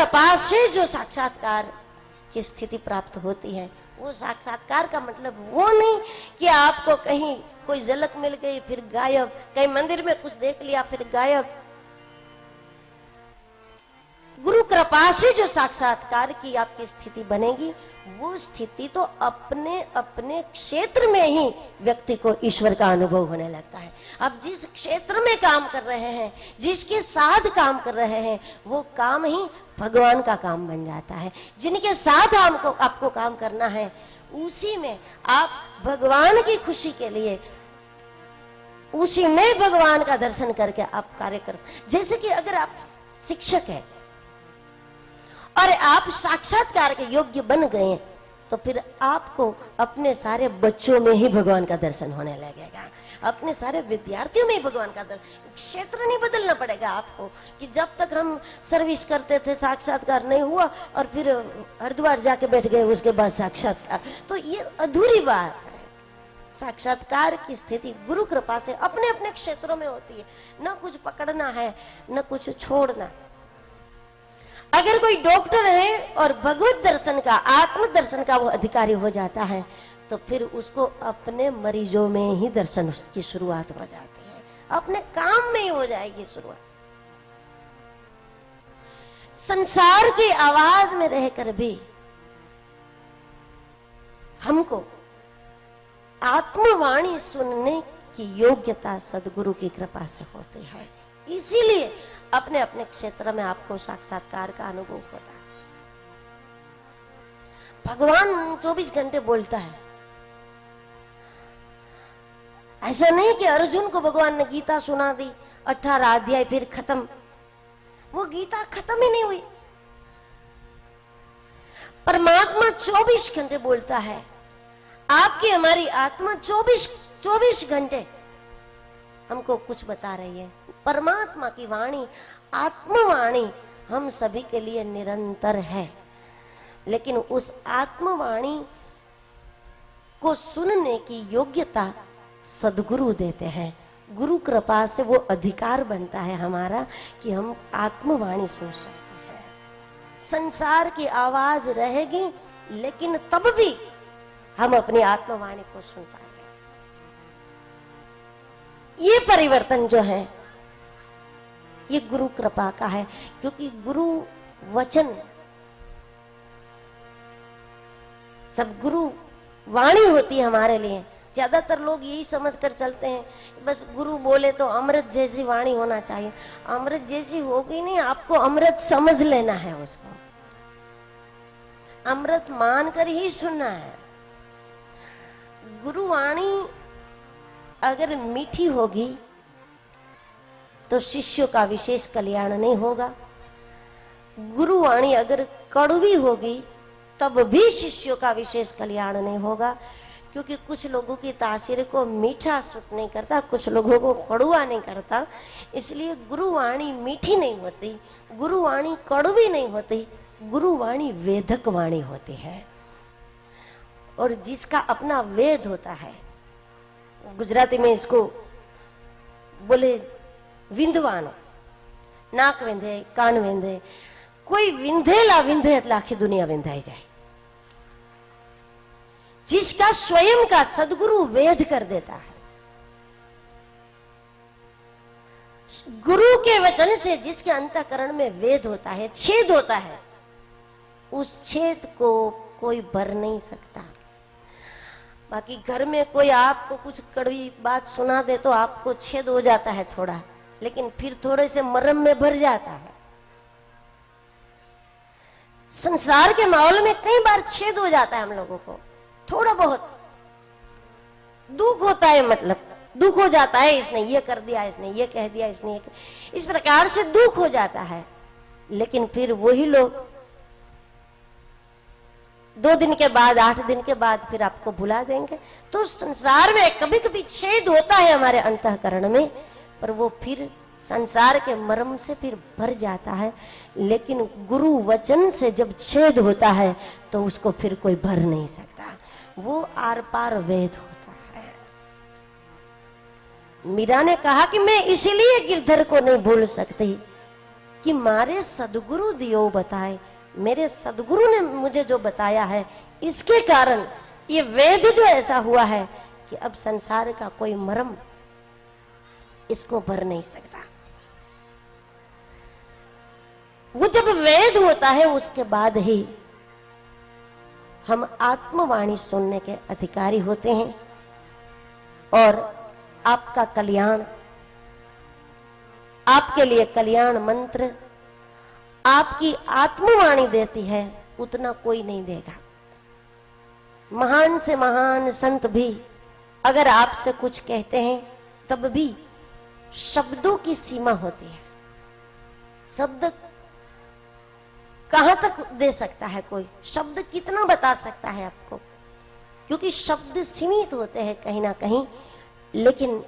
कृपा से जो साक्षात्कार की स्थिति प्राप्त होती है, वो साक्षात्कार का मतलब वो नहीं कि आपको कहीं कोई झलक मिल गई फिर गायब, कहीं मंदिर में कुछ देख लिया फिर गायब। गुरु कृपा से जो साक्षात्कार की आपकी स्थिति बनेगी, वो स्थिति तो अपने अपने क्षेत्र में ही व्यक्ति को ईश्वर का अनुभव होने लगता है। अब जिस क्षेत्र में काम कर रहे हैं, जिसके साथ काम कर रहे हैं, वो काम ही भगवान का काम बन जाता है। जिनके साथ आपको काम करना है, उसी में आप भगवान की खुशी के लिए, उसी में भगवान का दर्शन करके आप कार्य कर। जैसे कि अगर आप शिक्षक हैं और आप साक्षात्कार के योग्य बन गए, तो फिर आपको अपने सारे बच्चों में ही भगवान का दर्शन होने लगेगा, अपने सारे विद्यार्थियों में ही भगवान का दर्शन। क्षेत्र नहीं बदलना पड़ेगा आपको कि जब तक हम सर्विस करते थे साक्षात्कार नहीं हुआ और फिर हरिद्वार जाके बैठ गए उसके बाद साक्षात्कार, तो ये अधूरी बात है। साक्षात्कार की स्थिति गुरु कृपा से अपने अपने क्षेत्रों में होती है, न कुछ पकड़ना है न कुछ छोड़ना। अगर कोई डॉक्टर है और भगवत दर्शन का, आत्म दर्शन का वो अधिकारी हो जाता है, तो फिर उसको अपने मरीजों में ही दर्शन की शुरुआत हो जाती है, अपने काम में ही हो जाएगी शुरुआत। संसार की आवाज में रहकर भी हमको आत्मवाणी सुनने की योग्यता सद्गुरु की कृपा से होती है। इसीलिए अपने अपने क्षेत्र में आपको साक्षात्कार का अनुभव होता है। भगवान 24 घंटे बोलता है। ऐसा नहीं कि अर्जुन को भगवान ने गीता सुना दी, 18 अध्याय फिर खत्म। वो गीता खत्म ही नहीं हुई। परमात्मा 24 घंटे बोलता है। आपकी हमारी आत्मा 24 घंटे हमको कुछ बता रही है। परमात्मा की वाणी, आत्मवाणी हम सभी के लिए निरंतर है, लेकिन उस आत्मवाणी को सुनने की योग्यता सद्गुरु देते हैं। गुरु कृपा से वो अधिकार बनता है हमारा कि हम आत्मवाणी सुन सकते हैं। संसार की आवाज रहेगी, लेकिन तब भी हम अपनी आत्मवाणी को सुन पाते। ये परिवर्तन जो है ये गुरु कृपा का है, क्योंकि गुरु वचन, सब गुरु वाणी होती है हमारे लिए। ज्यादातर लोग यही समझकर चलते हैं, बस गुरु बोले तो अमृत जैसी वाणी होना चाहिए। अमृत जैसी होगी नहीं, आपको अमृत समझ लेना है, उसको अमृत मानकर ही सुनना है। गुरु वाणी अगर मीठी होगी तो शिष्यों का विशेष कल्याण नहीं होगा। गुरुवाणी अगर कड़वी होगी तब भी शिष्यों का विशेष कल्याण नहीं होगा, क्योंकि कुछ लोगों की तासीर को मीठा सूट नहीं करता, कुछ लोगों को कड़वा नहीं करता। इसलिए गुरुवाणी मीठी नहीं होती, गुरुवाणी कड़वी नहीं होती, गुरुवाणी वेदक वाणी होती है। और जिसका अपना वेद होता है, गुजराती में इसको बोले विंधवानो, नाक विंधे, कान विंधे। कोई विंधेला विंधे એટલે આખી दुनिया विंधाई जाए। जिसका स्वयं का सद्गुरु वेद कर देता है, गुरु के वचन से जिसके अंतःकरण में वेद होता है, छेद होता है, उस छेद को कोई भर नहीं सकता। बाकी घर में कोई आपको कुछ कड़वी बात सुना दे तो आपको छेद हो जाता है थोड़ा, लेकिन फिर थोड़े से मरम में भर जाता है। संसार के माहौल में कई बार छेद हो जाता है हम लोगों को, थोड़ा बहुत दुख होता है, मतलब दुख हो जाता है, इसने ये कर दिया, इसने ये कह दिया, इसने ये इस प्रकार से दुख हो जाता है। लेकिन फिर वही लोग 2 दिन के बाद, 8 दिन के बाद फिर आपको भुला देंगे। तो संसार में कभी कभी छेद होता है हमारे अंतःकरण में, पर वो फिर संसार के मर्म से फिर भर जाता है। लेकिन गुरु वचन से जब छेद होता है तो उसको फिर कोई भर नहीं सकता, वो आर पार वेद होता है। मीरा ने कहा कि मैं इसलिए गिरधर को नहीं भूल सकती कि मारे सदगुरु दियो बताए, मेरे सदगुरु ने मुझे जो बताया है, इसके कारण ये वेद जो ऐसा हुआ है कि अब संसार का कोई मर्म इसको भर नहीं सकता। वो जब वेद होता है उसके बाद ही हम आत्मवाणी सुनने के अधिकारी होते हैं, और आपका कल्याण, आपके लिए कल्याण मंत्र आपकी आत्मवाणी देती है, उतना कोई नहीं देगा। महान से महान संत भी अगर आपसे कुछ कहते हैं तब भी शब्दों की सीमा होती है। शब्द कहां तक दे सकता है कोई, शब्द कितना बता सकता है आपको, क्योंकि शब्द सीमित होते हैं कहीं ना कहीं। लेकिन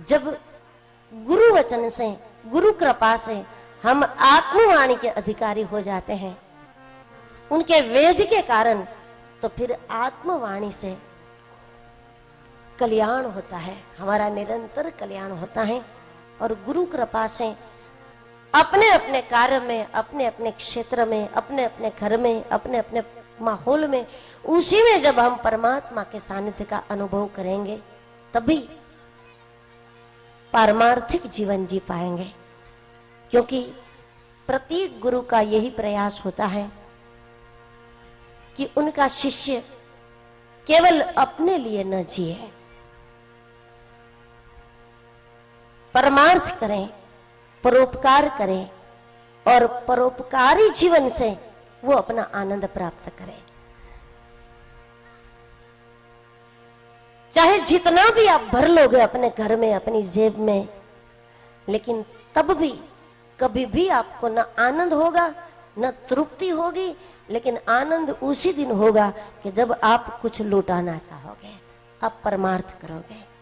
जब गुरु वचन से, गुरु कृपा से हम आत्मवाणी के अधिकारी हो जाते हैं, उनके वेद के कारण, तो फिर आत्मवाणी से कल्याण होता है, हमारा निरंतर कल्याण होता है। और गुरु कृपा से अपने अपने कार्य में, अपने अपने क्षेत्र में, अपने अपने घर में, अपने अपने माहौल में, उसी में जब हम परमात्मा के सानिध्य का अनुभव करेंगे तभी पारमार्थिक जीवन जी पाएंगे। क्योंकि प्रत्येक गुरु का यही प्रयास होता है कि उनका शिष्य केवल अपने लिए न जिए, परमार्थ करें, परोपकार करें, और परोपकारी जीवन से वो अपना आनंद प्राप्त करें। चाहे जितना भी आप भर लोगे अपने घर में, अपनी जेब में, लेकिन तब भी कभी भी आपको न आनंद होगा, न तृप्ति होगी। लेकिन आनंद उसी दिन होगा कि जब आप कुछ लौटाना चाहोगे, आप परमार्थ करोगे।